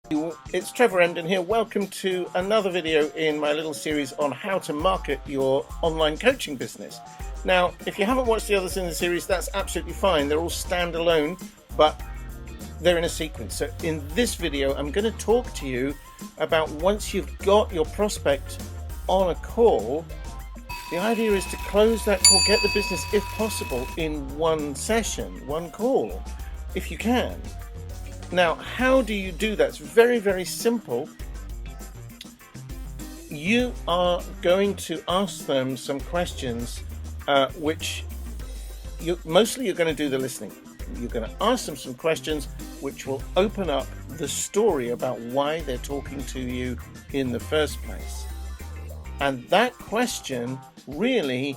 It's Trevor Emden here. Welcome to another video in my little series on how to market your online coaching business. Now, if you haven't watched the others in the series, that's absolutely fine. They're all standalone, but they're in a sequence. So in this video, I'm going to talk to you about once you've got your prospect on a call, the idea is to close that call, get the business, if possible, in one session, one call, if you can. Now, how do you do that? It's very, very simple. You are going to ask them some questions, which mostly you're going to do the listening. You're going to ask them some questions which will open up the story about why they're talking to you in the first place. And that question really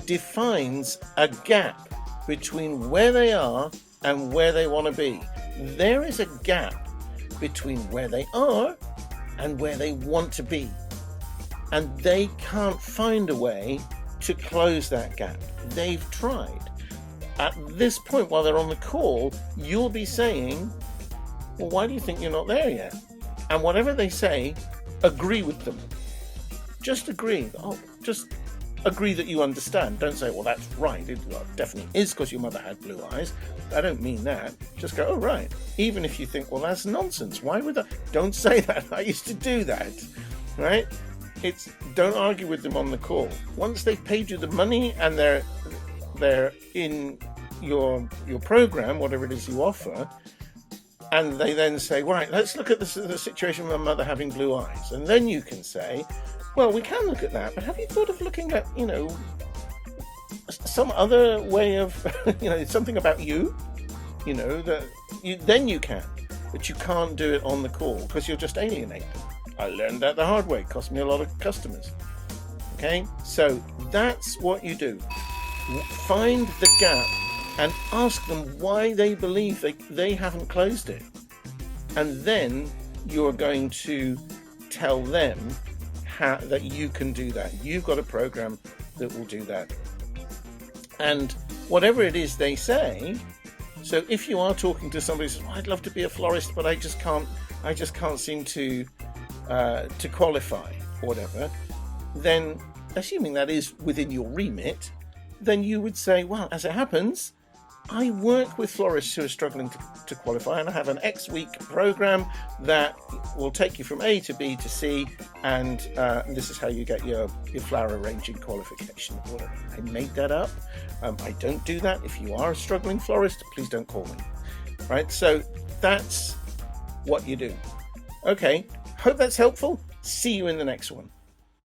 defines a gap between where they are and where they want to be. There is a gap between where they are and where they want to be. And they can't find a way to close that gap. They've tried. At this point, while they're on the call, you'll be saying, well, why do you think you're not there yet? And whatever they say, agree with them. Just agree. Just agree that you understand. Don't say, well, that's right. It definitely is because your mother had blue eyes. I don't mean that. Just go, oh, right. Even if you think, well, that's nonsense. Why would I? Don't say that. I used to do that. Right? Don't argue with them on the call. Once they've paid you the money and they're in your program, whatever it is you offer, and they then say, right, let's look at the situation with my mother having blue eyes. And then you can say, well, we can look at that, but have you thought of looking at, some other way of, something about you, then you can, but you can't do it on the call because you'll just alienate them. I learned that the hard way. It cost me a lot of customers. Okay, so that's what you do. Find the gap and ask them why they believe they haven't closed it. And then you're going to tell them that you can do that. You've got a program that will do that. And whatever it is they say, so if you are talking to somebody who says, well, I'd love to be a florist, but I just can't seem to qualify or whatever, then assuming that is within your remit, then you would say, well, as it happens, I work with florists who are struggling to qualify, and I have an X-week program that will take you from A to B to C, and this is how you get your flower arranging qualification. I made that up. I don't do that. If you are a struggling florist, please don't call me. Right? So that's what you do. Okay, hope that's helpful. See you in the next one.